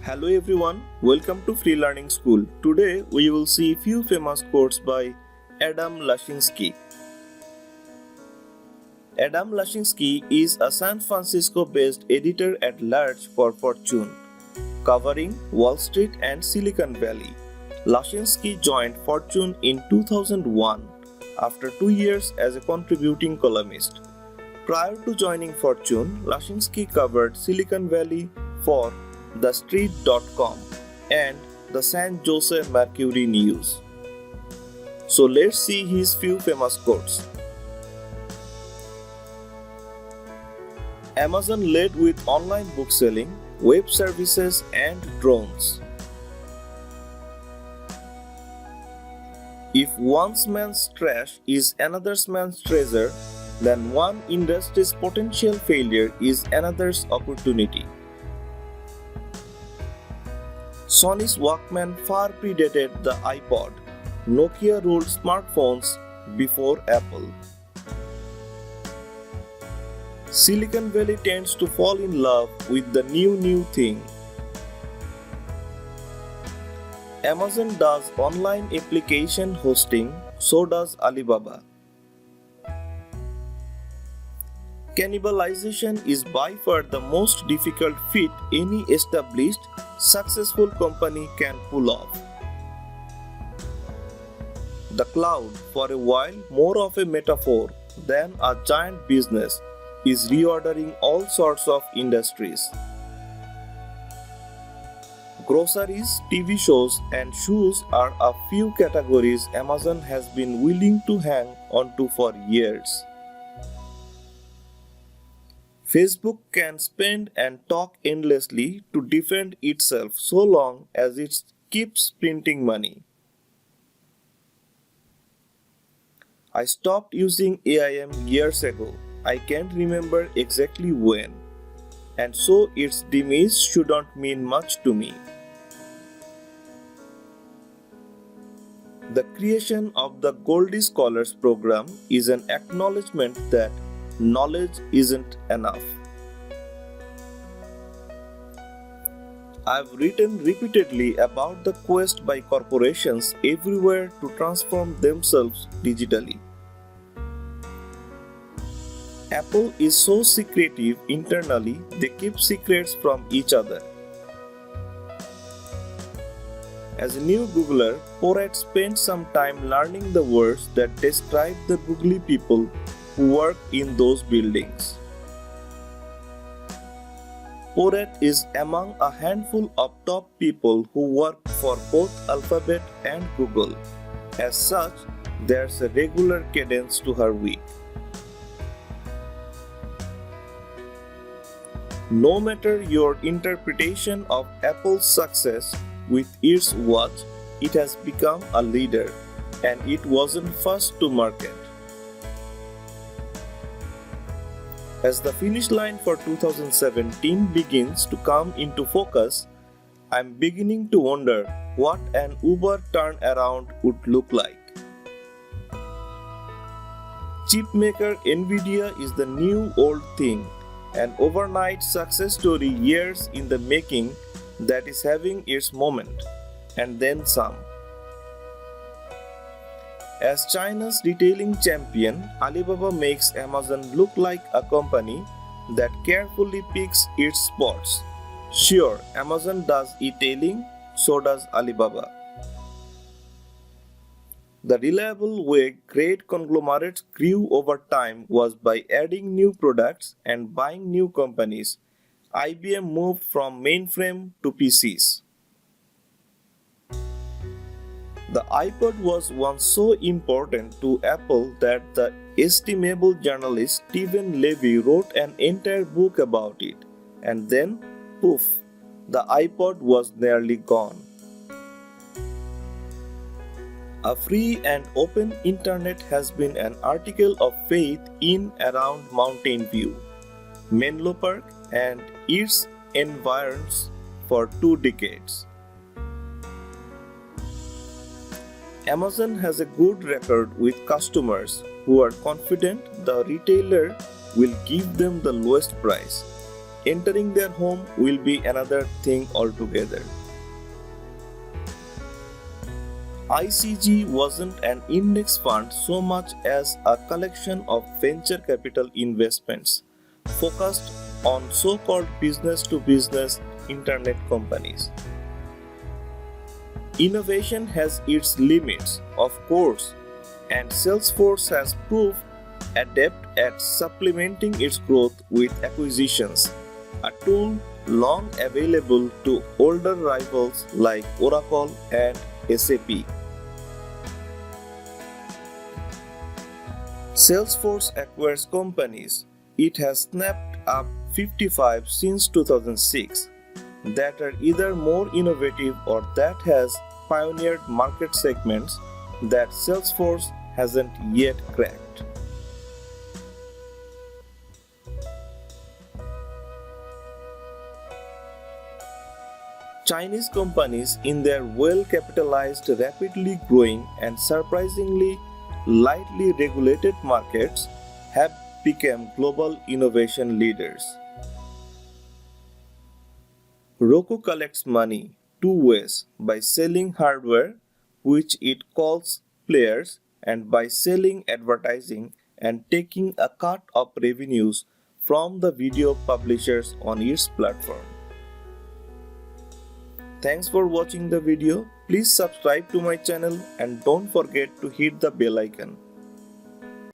Hello everyone, welcome to Free Learning School. Today we will see few famous quotes by Adam Lashinsky. Adam Lashinsky is a San Francisco-based editor-at-large for Fortune, covering Wall Street and Silicon Valley. Lashinsky joined Fortune in 2001 after 2 years as a contributing columnist. Prior to joining Fortune, Lashinsky covered Silicon Valley for TheStreet.com and the San Jose Mercury news. So let's see his few famous quotes. Amazon led with online book selling, web services and drones. If one man's trash is another man's treasure, then one industry's potential failure is another's opportunity. Sony's Walkman far predated the iPod. Nokia ruled smartphones before Apple. Silicon Valley tends to fall in love with the new thing. Amazon does online application hosting, so does Alibaba. Cannibalization is by far the most difficult feat any established, successful company can pull off. The cloud, for a while more of a metaphor than a giant business, is reordering all sorts of industries. Groceries, TV shows, and shoes are a few categories Amazon has been willing to hang onto for years. Facebook can spend and talk endlessly to defend itself so long as it keeps printing money. I stopped using AIM years ago. I can't remember exactly when, and so its demise shouldn't mean much to me. The creation of the Goldie Scholars program is an acknowledgement that knowledge isn't enough. I've written repeatedly about the quest by corporations everywhere to transform themselves digitally. Apple is so secretive internally, they keep secrets from each other. As a new Googler, Porat spent some time learning the words that describe the googly people who work in those buildings. Porat is among a handful of top people who work for both Alphabet and Google. As such, there's a regular cadence to her week. No matter your interpretation of Apple's success with its watch, it has become a leader, and it wasn't first to market. As the finish line for 2017 begins to come into focus, I'm beginning to wonder what an Uber turnaround would look like. Chipmaker Nvidia is the new old thing, an overnight success story years in the making that is having its moment, and then some. As China's retailing champion, Alibaba makes Amazon look like a company that carefully picks its spots. Sure, Amazon does e-tailing, so does Alibaba. The reliable way great conglomerates grew over time was by adding new products and buying new companies. IBM moved from mainframe to PCs. The iPod was once so important to Apple that the estimable journalist Stephen Levy wrote an entire book about it, and then, poof, the iPod was nearly gone. A free and open internet has been an article of faith in around Mountain View, Menlo Park, and its environs for 2 decades. Amazon has a good record with customers who are confident the retailer will give them the lowest price. Entering their home will be another thing altogether. ICG wasn't an index fund so much as a collection of venture capital investments focused on so-called business-to-business internet companies. Innovation has its limits, of course, and Salesforce has proved adept at supplementing its growth with acquisitions, a tool long available to older rivals like Oracle and SAP. Salesforce acquires companies. It has snapped up 55 since 2006 that are either more innovative or that has pioneered market segments that Salesforce hasn't yet cracked. Chinese companies in their well-capitalized, rapidly growing and surprisingly lightly regulated markets have become global innovation leaders. Roku collects money two ways: by selling hardware, which it calls players, and by selling advertising and taking a cut of revenues from the video publishers on its platform. Thanks for watching the video. Please subscribe to my channel and don't forget to hit the bell icon.